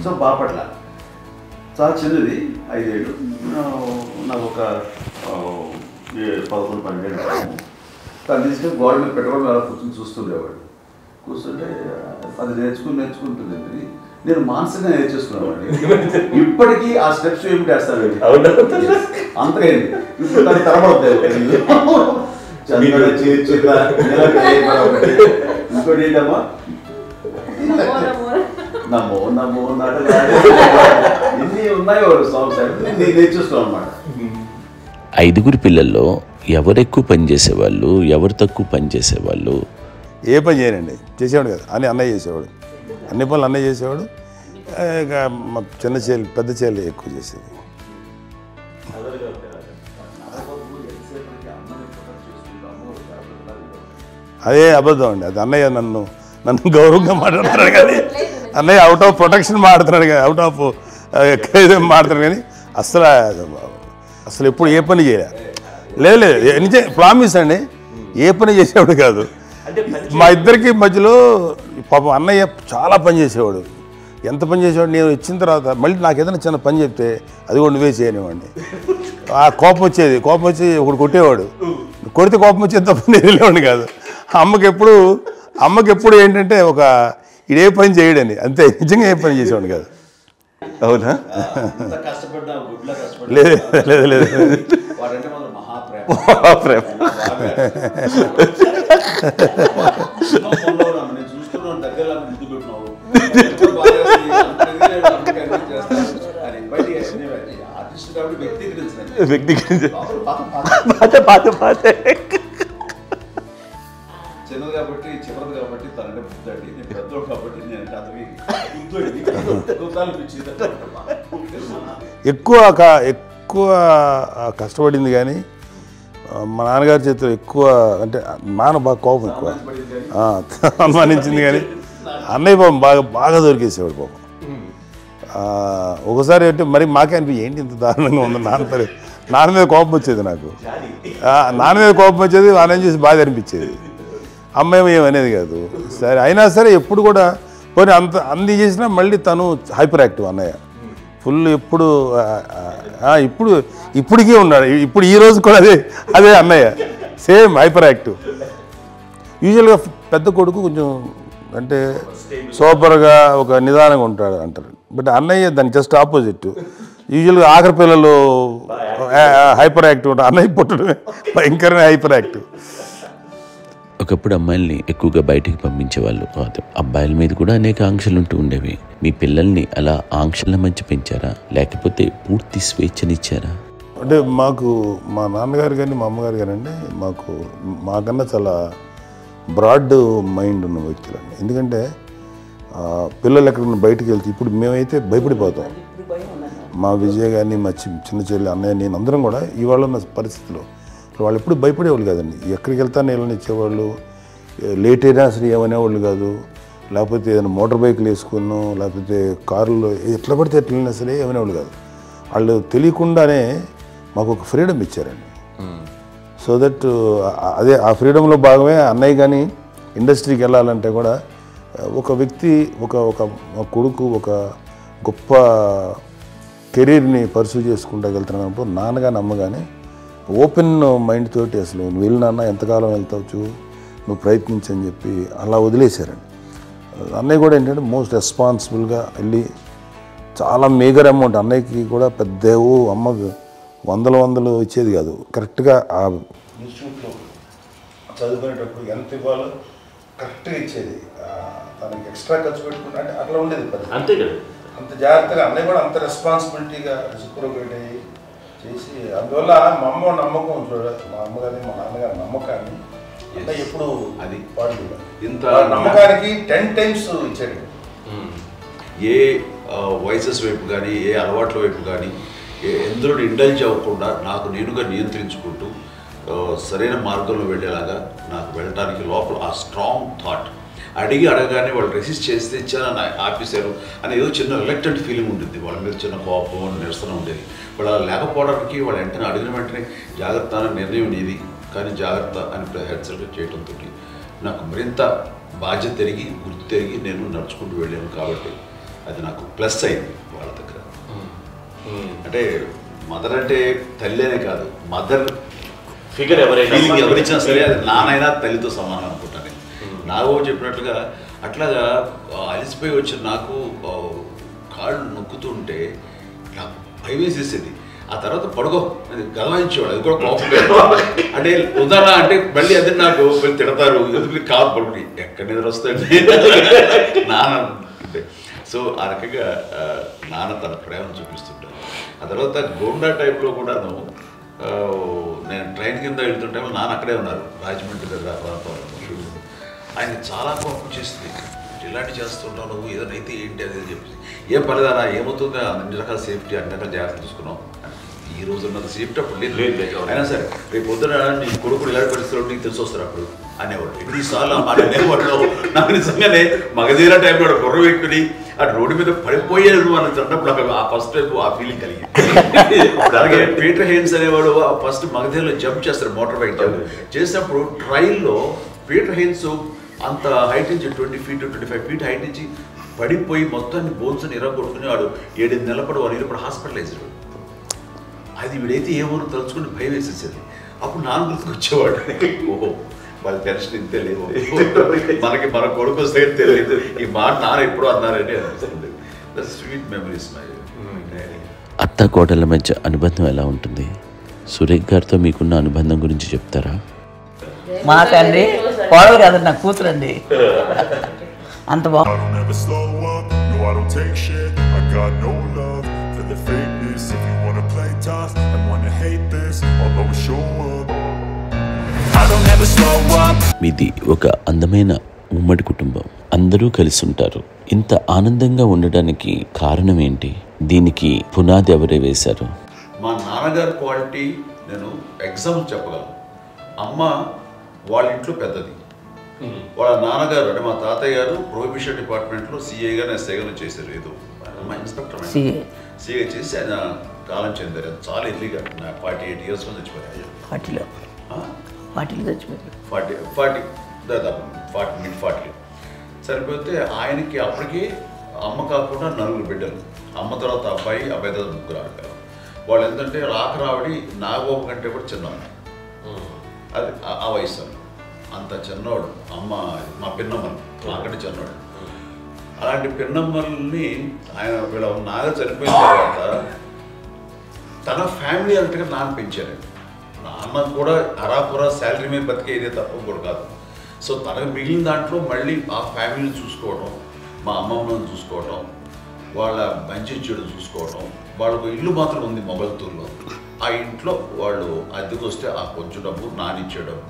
సో బాపట్ల చాలా చిన్నది, 5 ఏళ్ళు. నాకు ఒక 11-12 ఏళ్ళు. తను తీసుకొని గోడ మీద పెట్టుకోవడం అలా కూర్చొని చూస్తుండేవాడు. కూర్చుంటే అది నేర్చుకుంటుంది. నేను మానసికంగా నేర్చేసుకున్నాను. ఇప్పటికీ ఆ స్టెప్స్ ఏమి చేస్తారు అంతగా ఇప్పుడు దాన్ని తరబడతాయి. ఇంకోటి ఏంటమ్మా, నమో నమో ఎన్ని ఉన్నాయో సాంగ్స్ నేను నేర్చేసుకున్నాను అన్నమాట. 5 పిల్లల్లో ఎవరు ఎక్కువ పని చేసేవాళ్ళు, ఎవరు తక్కువ పని చేసేవాళ్ళు? ఏ పని చేయనండి, చేసేవాడు కదా అని అన్నయ్య చేసేవాడు. అన్ని పనులు అన్నయ్య చేసేవాడు. ఇక మా చిన్న చెల్లి పెద్ద చెల్లి ఎక్కువ చేసేది. అదే అబద్ధం అండి, అది అన్నయ్య నన్ను గౌరవంగా మాట్లాడుతున్నాడు కానీ అన్నయ్య అవుట్ ఆఫ్ ప్రొటెక్షన్ మాడుతున్నాడు కానీ, అవుట్ ఆఫ్ మాడుతున్నాడు కానీ అసలు ఎప్పుడు ఏ పని చేయలే. లేదు నిజం ప్రామిస్ అండి, ఏ పని చేసేవాడు కాదు. మా ఇద్దరికి మధ్యలో పాపం అన్నయ్య చాలా పని చేసేవాడు. ఎంత పని చేసేవాడు, నేను ఇచ్చిన తర్వాత మళ్ళీ నాకు ఏదైనా చిన్న పని చెప్తే అది కూడా నువ్వే చేయనివ్వండి. ఆ కోపం వచ్చి ఒకడు కొట్టేవాడు, కొడితే కోపం వచ్చేది తప్ప నేను వెళ్ళేవాడిని కాదు. అమ్మకి ఎప్పుడు ఏంటంటే ఒక ఇదే పని చేయడని, అంతే. నిజంగా ఏ పని చేసేవాడు కాదు. అవునా? లేదు లేదు లేదు మహాప్రేమ. చిన్నది కాబట్టి చివరిది కాబట్టి తనంటే బుద్ధండి, నేను పెద్దోడు కాబట్టి నేను ఎక్కువ కష్టపడింది కానీ మా నాన్నగారి చేతిలో ఎక్కువ అంటే నాన్న బాగా కోపం ఎక్కువ అనుమానించింది కానీ అన్నయ్య పాపం బాగా దొరికేసేవాడు పాపం. ఒకసారి అంటే మరి మాకే అనిపించి ఏంటి ఇంత దారుణంగా ఉంది నాన్న మీద కోపం వచ్చేది నాకు. నాన్న మీద కోపం వచ్చేది, ఆయన చేసి బాధ అనిపించేది. అమ్మాయి ఏమనేది కాదు. సరే అయినా సరే ఎప్పుడు కూడా పోనీ అంది చేసినా మళ్ళీ తను హైపర్ యాక్టివ్ అన్నయ్య ఫుల్. ఇప్పటికీ ఉన్నాడు, ఇప్పుడు ఈ రోజు కూడా అదే అన్నయ్య సేమ్ హైపర్ యాక్టివ్. యూజువల్గా పెద్ద కొడుకు కొంచెం అంటే సూపర్గా ఒక నిదానంగా ఉంటాడు అంటారు, బట్ అన్నయ్య దానికి జస్ట్ ఆపోజిట్. యూజువల్గా ఆఖరి పిల్లలు హైపర్ యాక్టివ్ ఉంటారు, అన్నయ్య పుట్టడమే భయంకరమైన హైపర్ యాక్టివ్. ఒకప్పుడు అమ్మాయిల్ని ఎక్కువగా బయటికి పంపించేవాళ్ళు, అబ్బాయిల మీద కూడా అనేక ఆంక్షలు ఉంటూ ఉండేవి. మీ పిల్లల్ని అలా ఆంక్షల మధ్య పెంచారా, లేకపోతే పూర్తి స్వేచ్ఛనిచ్చారా? అంటే మాకు మా నాన్నగారు కానీ మా అమ్మగారు కానీ అండి మాకన్నా చాలా బ్రాడ్ మైండ్ ఉన్న వ్యక్తులండి. ఎందుకంటే పిల్లలు ఎక్కడికైనా బయటికి వెళ్తే ఇప్పుడు మేమైతే భయపడిపోతాం. ఇప్పుడు భయం ఉందన్న. మా విజయ్ కానీ మా చిన్న చెల్లి అన్నయ్య నేను అందరం కూడా ఇవాళ ఉన్న పరిస్థితిలో వాళ్ళు ఎప్పుడు భయపడేవాళ్ళు కాదండి. ఎక్కడికి వెళ్తాను వీళ్ళని ఇచ్చేవాళ్ళు, లేట్ అయినా అసలు ఏమనేవాళ్ళు కాదు. లేకపోతే ఏదైనా మోటార్ బైక్లు వేసుకున్నాం, లేకపోతే కారులో ఎట్లా పడితే ఎట్లా వెళ్ళినా సరే ఏమనేవాళ్ళు కాదు. వాళ్ళు తెలియకుండానే మాకు ఒక ఫ్రీడమ్ ఇచ్చారండి. సో దట్ అదే ఆ ఫ్రీడంలో భాగమే అన్నయ్య కానీ ఇండస్ట్రీకి వెళ్ళాలంటే కూడా ఒక వ్యక్తి ఒక కొడుకు ఒక గొప్ప కెరీర్ని పర్సూ చేసుకుంటూ వెళ్తున్నప్పుడు నాన్నగాని అమ్మగానే ఓపెన్ మైండ్ తోటి అసలు నువ్వు వెళ్ళినా ఎంతకాలం వెళ్తావచ్చు, నువ్వు ప్రయత్నించని చెప్పి అలా వదిలేశారండి. అన్నయ్య కూడా ఏంటంటే మోస్ట్ రెస్పాన్సిబుల్గా వెళ్ళి చాలా మేజర్ అమౌంట్ అన్నయ్యకి కూడా పెద్ద అమ్మకు వందలు ఇచ్చేది కాదు. కరెక్ట్గా ఆ ఇన్స్టిట్యూట్లో చదువుకునేటప్పుడు ఎంత ఇవ్వాలో కరెక్ట్గా ఇచ్చేది. తనకి ఎక్స్ట్రా ఖర్చు పెట్టుకుంటే అంటే అట్లా ఉండేది పరిస్థితి. అంతే కదా, అంత జాగ్రత్తగా అన్నయ్య కూడా అంత రెస్పాన్సిబిలిటీగా రెసిప్రోకేట్ అయ్యి చేసి అందువల్ల మా అమ్మ నమ్మకం చూడాలి, మా అమ్మగారి మా నాన్నగారి నమ్మకాన్ని అంటే ఎప్పుడు అది పాడు ఇంత నమ్మకానికి 10 times ఇచ్చాడు. ఏ వాయిసెస్ వైపు కానీ ఏ అలవాట్ల వైపు కానీ ఎందులో ఇండల్జ్ అవ్వకుండా నాకు నేనుగా నియంత్రించుకుంటూ సరైన మార్గంలో వెళ్ళేలాగా నాకు వెళ్ళడానికి లోపల ఆ స్ట్రాంగ్ థాట్ అడగగానే వాళ్ళు రెసిస్ట్ చేస్తే ఇచ్చానని ఆపేశారు అని ఏదో చిన్న రిలక్టెంట్ ఫీలింగ్ ఉంటుంది. వాళ్ళ మీద చిన్న కోపం నిరసన ఉండేది. వాళ్ళు అలా లేకపోవడానికి వాళ్ళు వెంటనే అడిగిన వెంటనే జాగ్రత్త అనే నిర్ణయం నీది కానీ జాగ్రత్త అని హెచ్చరిక చేయడంతో నాకు మరింత బాధ్యత తిరిగి గుర్తు తిరిగి నేను నడుచుకుంటూ వెళ్ళాను. కాబట్టి అది నాకు ప్లస్ అయింది వాళ్ళ దగ్గర. అంటే మదర్ అంటే తల్లి అనే కాదు, మదర్ ఫిగర్ ఎవరిచ్చినా సరే అది నానైనా తల్లితో సమానం అనుకుంటాను. నాకు చెప్పినట్లుగా అట్లాగా అలసిపోయి వచ్చిన నాకు కాళ్ళు నొక్కుతుంటే నాకు భయం వేసేసేది. ఆ తర్వాత పడుకో గదవాయించేవాడు, అది కూడా కోపం. అంటే ఉదాహరణ అంటే మళ్ళీ అది నాకు తిడతారు, ఎందుకు కాదు పడుకుని ఎక్కడ నిద్ర వస్తాయండి నాన్న అంటే. సో ఆ రకంగా నాన్న తన ప్రేమను చూపిస్తుంటాను. ఆ తర్వాత గోండా టైప్లో కూడాను నేను ట్రైన్ కింద వెళ్తుంటే నాన్న అక్కడే ఉన్నారు, రాజమండ్రి దగ్గర ప్రాంతంలో. ఆయన చాలా కోపం చేస్తుంది, ఇలాంటి చేస్తుంటావు నువ్వు, ఏదైనా అయితే ఏంటి అది అని చెప్పి. ఏం పర్లేదన్నా ఏమవుతుందో అన్ని రకాల సేఫ్టీ అన్ని రకాల జాగ్రత్త తీసుకున్నాం. ఈ రోజు ఉన్నది సేఫ్టీ అప్పుడు లేదు. అయినా సరే రేపు పొద్దున నీ కొడుకులు ఇలాంటి పరిస్థితుల్లో నీకు తెలిసి వస్తారు అప్పుడు అనేవాడు. ఎన్నిసార్లు ఆ మాట అనేవాడు. నాకు నిజంగానే మగధీర టైంలో బుర్ర పెట్టుకుని అటు రోడ్డు మీద పడిపోయాడు అని అన్నప్పుడు నాకు ఆ ఫస్ట్ టైం ఆ ఫీలింగ్ కలిగింది. అలాగే పీటర్ హెయిన్స్ అనేవాడు ఫస్ట్ మగధీరలో జంప్ చేస్తారు, మోటార్ బైక్ జంప్ చేసినప్పుడు ట్రైల్లో పీటర్ హెయిన్స్ అంత హైట్ నుంచి 20 feet 25 feet హైట్ నుంచి పడిపోయి మొత్తాన్ని బోన్స్ని ఇరగొట్టుకుని వాడు 7 నెలల పాటు వాడు ఇప్పుడు హాస్పిటలైజ్డ్. అది వీడైతే ఏమో తలుచుకుని భయం వేసేసేది. అప్పుడు నాన్న గుర్తుకు వచ్చేవాడు, ఓహో వాళ్ళ టెన్షన్ ఇంతే లేవు, మనకి మన కొడుకు వస్తే తెలియదు ఈ మాట నాన్న ఎప్పుడూ అన్నారని అనిపిస్తుంది. Sweet memories my. అత్త కోడళ్ళ మధ్య అనుబంధం ఎలా ఉంటుంది? సురేఖ్ గారితో మీకున్న అనుబంధం గురించి చెప్తారా? మాకండి కోడలు కాదు, నా కూతురండి. అంత బాగుంది. I don't ever slow up, no I don't take shit. I got no love for the fakeness. If you wanna play tough and wanna hate this, I'll always show up. I don't ever slow up. మీది ఒక అందమైన ఉమ్మడి కుటుంబం, అందరూ కలిసి ఉంటారు. ఇంత ఆనందంగా ఉండడానికి కారణం ఏంటి? దీనికి పునాది ఎవరే వేశారు? మా నాన్నగారి క్వాలిటీ నేను ఎగ్జాంపుల్ చెప్పగలను. అమ్మ వాళ్ళ ఇంట్లో పెద్దది, వాళ్ళ నాన్నగారు అంటే మా తాతయ్య గారు ప్రొహిబిషన్ డిపార్ట్మెంట్లో సిఐగానే ఎస్ఐగానే చేశారు. ఏదో మా ఇన్స్పెక్టర్ సిఐ చేసి ఆయన కాలం చెందారు. చాలా ఎర్లీగా 48 years చచ్చిపోయారు. 40 చచ్చిపోయారు. 40 దాదాపు 40 సరిపోతే ఆయనకి అప్పటికి అమ్మ కాకుండా 4 బిడ్డలు. అమ్మ తర్వాత అబ్బాయి తర్వాత 3 ఆడతారు. వాళ్ళు ఏంటంటే రాకరావడి నాగోప కంటే కూడా చిన్నమ్మ, అది ఆ వయసు అంత చిన్నవాడు. అమ్మ మా పిన్నమ్మలు నాకంటే చిన్నవాడు. అలాంటి పిన్నమ్మల్ని ఆయన వీళ్ళ నాగ చనిపోయిన తర్వాత తన ఫ్యామిలీ అంతగా నాన్న పెంచారు. నాన్న కూడా అరాపురా శాలరీ మీద బతికేదే తప్ప కూడా కాదు. సో తనకు మిగిలిన దాంట్లో మళ్ళీ ఆ ఫ్యామిలీని చూసుకోవడం, మా అమ్మమ్మని చూసుకోవడం, వాళ్ళ మంచి చెడు చూసుకోవడం. వాళ్ళకు ఇల్లు మాత్రం ఉంది మొగల్తూరులో. ఆ ఇంట్లో వాళ్ళు అద్దెకు వస్తే ఆ కొంచెం డబ్బు నానిచ్చే డబ్బు,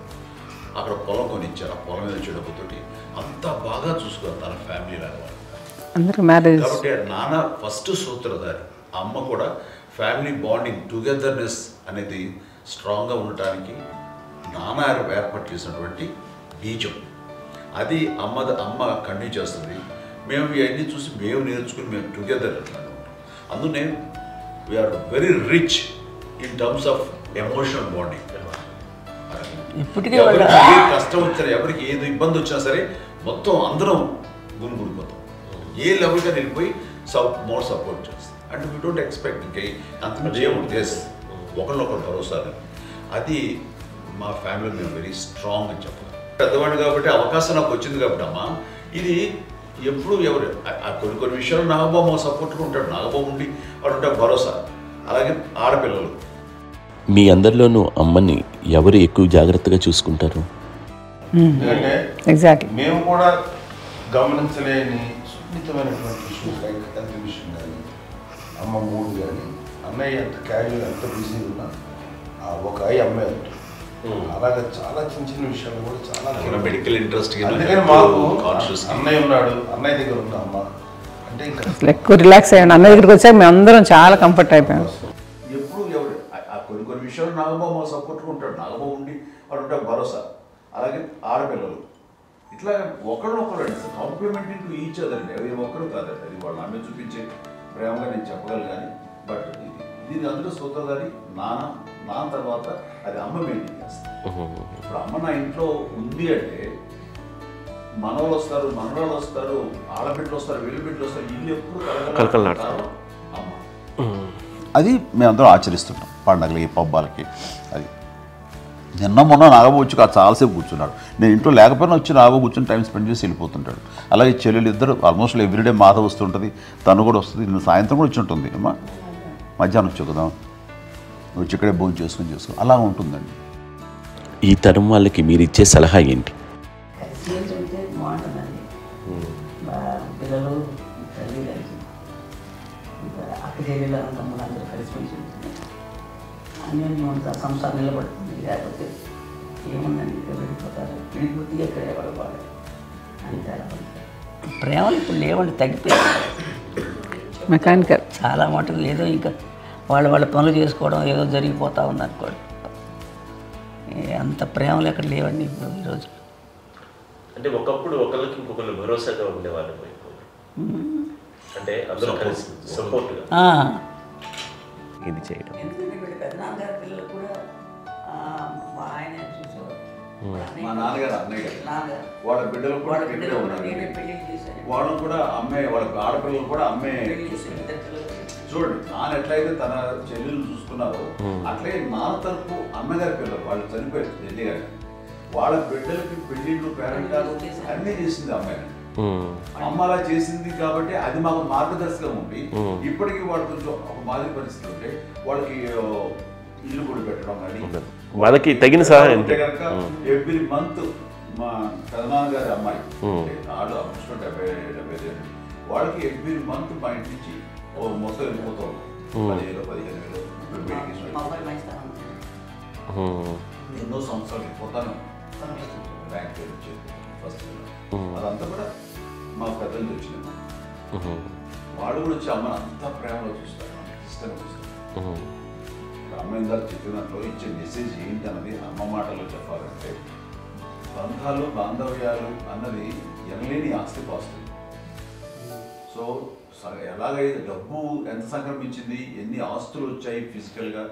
అక్కడ పొలం కొనిచ్చారు, ఆ పొలం మీద వచ్చే డబ్బుతోటి అంతా బాగా చూసుకోవాలి తన ఫ్యామిలీ లాగా. అందరికి మ్యారేజ్. కాబట్టి నాన్న ఫస్ట్ సూత్రధారి, అమ్మ కూడా ఫ్యామిలీ బాండింగ్ టుగెదర్నెస్ అనేది స్ట్రాంగ్గా ఉండటానికి నాన్న ఏర్పాటు చేసినటువంటి బీజం. అది అమ్మ కంటిన్యూ చేస్తుంది. మేము ఇవన్నీ చూసి మేము నేర్చుకుని మేము టుగెదర్ అందునే we are very rich in terms of emotional bonding. ఇప్పటికే ఎవరికి ఏ కష్టం వచ్చినా, ఎవరికి ఏది ఇబ్బంది వచ్చినా సరే మొత్తం అందరం గురిపోతాం. ఏ లెవెల్గా వెళ్ళిపోయి మోర్ సపోర్ట్ చేస్తాం. అండ్ వీ డోంట్ ఎక్స్పెక్ట్ ఇంకా అంతమంది ఏముంటుంది ఒకరినొకరు భరోసా. అది మా ఫ్యామిలీ మేము వెరీ స్ట్రాంగ్ అని చెప్పాలి. పెద్దవాడు కాబట్టి అవకాశం నాకు వచ్చింది కాబట్టి అమ్మ ఇది ఎప్పుడు ఎవరు కొన్ని విషయాలు నాగబాబు సపోర్ట్గా ఉంటాడు. నాగబాబు ఉండి వాడు ఉంటాడు భరోసా. అలాగే ఆడపిల్లలు మీ అందరిలోనూ అమ్మని ఎవరు ఎక్కువ జాగ్రత్తగా చూసుకుంటారు? ఎందుకంటే ఎగ్జాక్ట్లీ మేము కూడా గమనించలేని సున్నితమైనటువంటి ఇష్యూస్ లైక్ హెల్త్ విషయం కానీ, అమ్మ మూడు కానీ, అన్నయ్య ఎంత క్యాజువల్ ఎంత బిజీ ఉన్నా ఒక అమ్మాయి ఉంటుంది. అలాగే చాలా చిన్న చిన్న విషయాలు కూడా చాలా మెడికల్ ఇంట్రెస్ట్. అందుకని మాకు అన్నయ్య ఉన్నాడు, అన్నయ్య దగ్గర ఉన్న అమ్మ అంటే ఇంకా ఎక్కువ రిలాక్స్ అయ్యాను. అన్న దగ్గరికి వచ్చాక మేము అందరం చాలా కంఫర్ట్ అయిపోయాం. ఎప్పుడు ఎవరు కొన్ని విషయాలు నాగబాబు సపోర్ట్గా ఉంటాడు. నాగబాబు ఉండి వాడు ఉంటాడు భరోసా. అలాగే ఆడపిల్లలు ఇట్లా ఒకరినొకరు అండి కాంప్లిమెంటింగ్ టు ఈచ్ అదర్ అండి. అవి ఒకరు కాదండి, అది వాళ్ళ అమ్మే చూపించే ప్రేమగా నేను చెప్పగలను. కానీ బట్ దీని అందరూ సూత్రధారి నాన్న తర్వాత అది అమ్మ మెయింటైన్ చేస్తుంది. ఇప్పుడు అమ్మ నా ఇంట్లో ఉంది అంటే మనవాళ్ళు వస్తారు, మనవాళ్ళు వస్తారు, ఆడబిడ్డలు వస్తారు, వెలుబిడ్డలు వస్తారు, ఇల్లు ఎప్పుడు కలకలాడతారు అమ్మ. అది మేమందరం ఆచరిస్తున్నాం పండగలకి పబ్బాలకి. అది నిన్న మొన్న నాగబాబు వచ్చి చాలాసేపు కూర్చున్నాడు. నేను ఇంట్లో లేకపోయినా వచ్చి నాగబాబు కూర్చొని టైం స్పెండ్ చేసి వెళ్ళిపోతుంటాడు. అలాగే చెల్లెలు ఇద్దరు ఆల్మోస్ట్ ఎవ్రీడే మాత వస్తుంటుంది, తను కూడా వస్తుంది. నిన్న సాయంత్రం కూడా వచ్చి ఉంటుంది. అమ్మా మధ్యాహ్నం వచ్చి కదా వచ్చి ఇక్కడే భోజనం చేసుకుని అలా ఉంటుందండి. ఈ తరం వాళ్ళకి మీరు ఇచ్చే సలహా ఏంటి? కలిసి ఉంటే బాగుంటుందండి. పిల్లలు తల్లి కలిసి ఇంకా అక్క చెల్లెలు తమ్ముడు అందరూ కలిసిమెలిసి ఉంటుంది. అన్నీ ఉంటా సంసారం నిలబడుతుంది. లేకపోతే ఏముందండి ఇక్కడ వెళ్ళిపోతారు, విడిపోతే ఇక్కడ ఎవరు బాగా అంతే. ప్రేమలు ఇప్పుడు లేవండి, తగ్గిపోయింది. మెకానికల్ చాలా మటుకు ఏదో ఇంకా వాళ్ళ పనులు చేసుకోవడం ఏదో జరిగిపోతూ ఉంది అనుకోండి. అంత ప్రేమలు ఎక్కడ లేవండి ఇప్పుడు ఈరోజు. అంటే ఒకప్పుడు ఒకళ్ళకి ఇంకొకళ్ళు భరోసాగా ఉండేవాళ్ళు, అంటే అందరూ కలిసి సపోర్ట్గా ఇది చేయడం. పెద్దనాన్నగారి పిల్లలు కూడా ఆయన చూసేవారు. మా నాన్నగారు అన్నయ్య గారు నాన్నగారు వాళ్ళ బిడ్డలు కూడా ఇక్కడే ఉన్నారు. పెళ్లి చేశారు. వాళ్ళు కూడా అమ్మే, వాళ్ళ ఆడపిల్లలు కూడా అమ్మే. చూడండి నాన్న ఎట్లయితే తన చెల్లెలు చూసుకున్నారో అట్లే నాన్న తరపు అమ్మగారి పిల్లలు వాళ్ళు చనిపోయారు జల్లి గారు. వాళ్ళ బిడ్డలకి పెళ్లిళ్ళు పేరెంటాలు అన్నీ చేసింది అమ్మాయి. అమ్మ అలా చేసింది కాబట్టి అది మాకు మార్గదర్శకం ఉంది. ఇప్పటికీ వాళ్ళు కొంచెం ఒక మాదిరి పరిస్థితి ఉంటే వాళ్ళకి ఇల్లు కూడా పెట్టడం కానీ వాళ్ళకి తగిన సహాయం కనుక ఎవ్రీ మంత్ మా పెదనాన్నగారి అమ్మాయి ఆడు అప్పుడు 70 వాళ్ళకి ఎవ్రీ మంత్ మా ఇంటి నుంచి మొత్తం వెళ్ళిపోతాం 10,000-15,000 ఎన్నో సంవత్సరాలు వెళ్ళిపోతాను బ్యాంక్ ఫస్ట్. అదంతా కూడా మా పెద్దలు వచ్చింది. వాడు కూడా వచ్చి అమ్మని అంతా ప్రేమలో చూస్తారు, ఇష్టంగా చూస్తారు. అమ్మ ఇందాక చెప్పినట్లు ఇచ్చే మెసేజ్ ఏంటన్నది అమ్మ మాటలో చెప్పాలంటే బంధాలు బాంధవ్యాలు అన్నది ఎనలేని ఆస్తి పాస్తుంది. సో ఎలాగైతే డబ్బు ఎంత సంక్రమించింది, ఎన్ని ఆస్తులు వచ్చాయి ఫిజికల్గా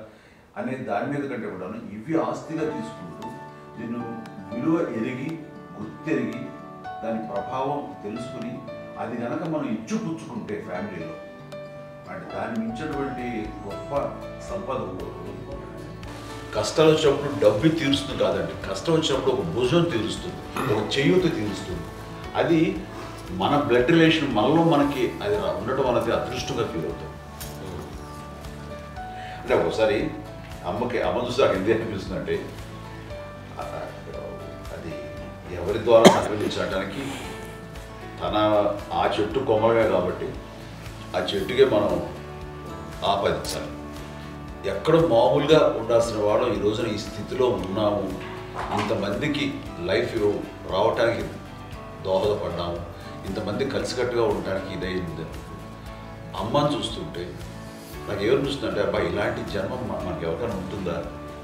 అనే దాని మీద కంటే కూడా ఇవి ఆస్తిగా తీసుకుంటూ దీన్ని విలువ ఎరిగి గుర్తెరిగి దాని ప్రభావం తెలుసుకుని అది కనుక మనం ఇచ్చుపుచ్చుకుంటే ఫ్యామిలీలో అంటే దాన్ని మించినటువంటి గొప్ప సంపద. కష్టాలు వచ్చినప్పుడు డబ్బు తీరుస్తుంది కాదండి, కష్టం వచ్చినప్పుడు ఒక భుజం తీరుస్తుంది, ఒక చేయూత తీరుస్తుంది. అది మన బ్లడ్ రిలేషన్ మనలో మనకి అది ఉండటం అనేది అదృష్టంగా ఫీల్ అవుతాం. అంటే ఒకసారి అమ్మ చూసి నాకు ఎందుకు అనిపిస్తుంది అంటే అది ఎవరి ద్వారా సంక్రమించడానికి తన ఆ చెట్టు కొమ్మగా కాబట్టి ఆ చెట్టుకే మనం ఆపాదించాలి. ఎక్కడో మామూలుగా ఉండాల్సిన వాడు ఈ రోజున ఈ స్థితిలో ఉన్నాము, ఇంతమందికి లైఫ్ రావటానికి దోహదపడ్డాము, ఇంతమంది కలిసికట్టుగా ఉండడానికి ఇదైంది. అమ్మని చూస్తుంటే నాకు ఎవరు చూస్తుందంటే అబ్బా ఇలాంటి జన్మం మనకి ఎవరికైనా ఉంటుందా,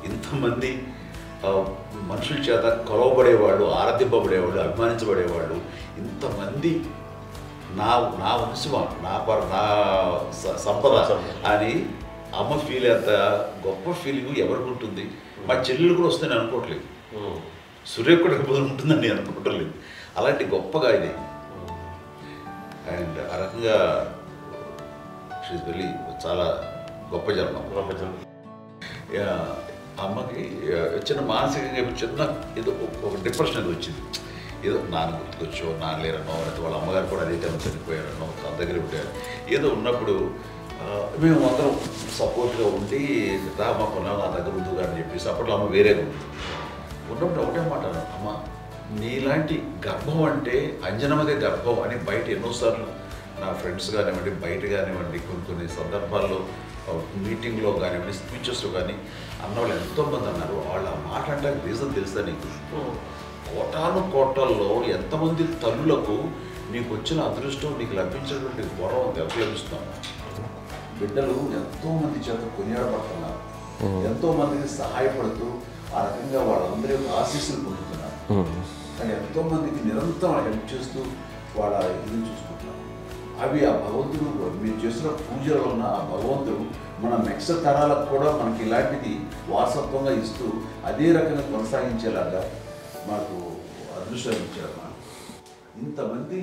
ఇంతమంది మనుషుల చేత కొలవబడేవాళ్ళు, ఆరాధింపబడేవాళ్ళు, అభిమానించబడేవాళ్ళు, ఇంతమంది నా వంశమా, నా సంపద అని అమ్మ ఫీల్ అంత గొప్ప ఫీలింగ్ ఎవరికి ఉంటుంది. మా చెల్లెలు కూడా వస్తుందని అనుకోవట్లేదు, సూర్య కూడా ఉంటుందని నేను అనుకోవట్లేదు. అలాంటి గొప్పగా ఇది. అండ్ ఆ రకంగా షీఈస్ వెరీ చాలా గొప్ప జన్మ. అమ్మకి చిన్న మానసికంగా చిన్న ఏదో ఒక డిప్రెషన్ అది వచ్చింది. ఏదో నాన్న గుర్తుకొచ్చో, నాన్న లేరనో, లేకపోతే వాళ్ళ అమ్మగారు కూడా అదే టైం చనిపోయారనో, తన దగ్గర ఉంటారు ఏదో ఉన్నప్పుడు మేము అందరం సపోర్ట్గా ఉండి రామా కొన్నాం నా దగ్గర ఉందిగా అని చెప్పేసి అప్పట్లో అమ్మ వేరేగా ఉంది. ఉన్నప్పుడు ఒకటే మాట, అమ్మ నీలాంటి గర్భం అంటే అంజనమదే గర్భం అని బయట ఎన్నోసార్లు నా ఫ్రెండ్స్ కానివ్వండి, బయట కానివ్వండి, కొన్ని సందర్భాల్లో మీటింగ్లో కానివ్వండి, స్పీచెస్లో కానీ అన్నవాళ్ళు ఎంతోమంది అన్నారు. వాళ్ళ మాట అంటే రీజన్ తెలుసా నీకు? కోటాను కోటల్లో ఎంతమంది తల్లులకు నీకు వచ్చిన అదృష్టం, నీకు లభించినటువంటి గౌరవం ఎవరు లభిస్తున్నాం? బిడ్డలు ఎంతోమంది చేత కొనియాడబడుతున్నారు, ఎంతోమందికి సహాయపడుతూ ఆ రకంగా వాళ్ళందరి యొక్క ఆశీస్సులు పొందుతున్నారు. కానీ ఎంతోమందికి నిరంతరం హెల్ప్ చేస్తూ వాళ్ళ ఇది చూసుకుంటున్నారు. అవి ఆ భగవంతుడు మీరు చేసిన పూజలో ఉన్న ఆ భగవంతుడు మన నెక్స్ట్ తరాలకు కూడా మనకి ఇలాంటిది వారసత్వంగా ఇస్తూ అదే రకంగా కొనసాగించేలాగా మాకు అదృష్టం ఇచ్చారు. ఇంతమంది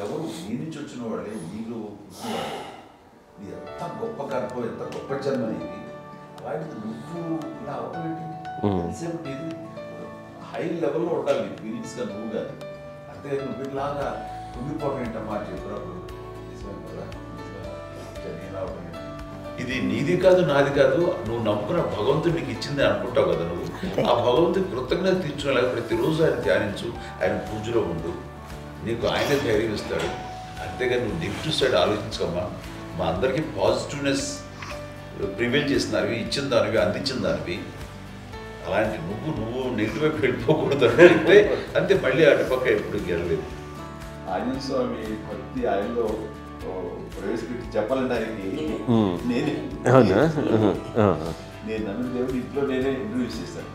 ఎవరు నీ నుంచి వచ్చిన వాళ్ళే, నీళ్ళు నీ ఎంత గొప్ప గర్భం, ఎంత గొప్ప జన్మ నీది. అలాంటిది నువ్వు ఇలా అవటమేంటి? ఎంతసేపు నీది హై లెవెల్లో ఉండాలి నీ ఫీలింగ్స్గా నువ్వు కానీ. అంతే నువ్వు ఇలాగా కుంగిపోవడం ఏంటమ్మా చెప్పినప్పుడు ఇది నీది కాదు, నాది కాదు, నువ్వు నమ్ముకున్న భగవంతుడు నీకు ఇచ్చింది అనుకుంటావు కదా. నువ్వు ఆ భగవంతుడి కృతజ్ఞత తీర్చుకోలేక ప్రతిరోజు ఆయన ధ్యానించు, ఆయన పూజలో ఉండు, నీకు ఆయనే ధైర్యం ఇస్తాడు. అంతేగా నువ్వు నెగిటివ్ సైడ్ ఆలోచించుకోమ్మా. మా అందరికీ పాజిటివ్నెస్ ప్రివైల్ చేసిన దానివి, ఇచ్చిన దానివి, అందించిన దానివి. అలాంటి నువ్వు నెగిటివ్ వైపు వెళ్ళిపోకూడదు అంటే అంతే. మళ్ళీ అటుపక్క ఎప్పుడు గెలలేదు. ఆంజనేయ స్వామి భక్తి ఆయనలో ప్రవేశపెట్టి చెప్పాలంటే ఆయనకి నేనే నేను నమ్మిన దేవుడు ఇంట్లో నేనే ఇంట్రడ్యూస్ చేశాను.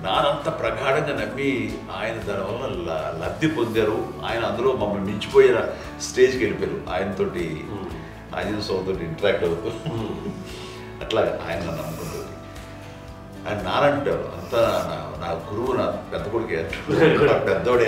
నానంత ప్రగాఢంగా నమ్మి ఆయన దానివల్ల లబ్ధి పొందారు. ఆయన అందులో మమ్మల్ని మించిపోయిన స్టేజ్కి వెళ్ళిపోయారు. ఆయనతోటి ఆంజనేయ స్వామితో ఇంటరాక్ట్ అవుతూ అట్లా ఆయన నమ్ముకుంటుంది. ఆయన నానంటారు అంతా నా గురువు, నా పెద్ద కొడుకు పెద్దోడే.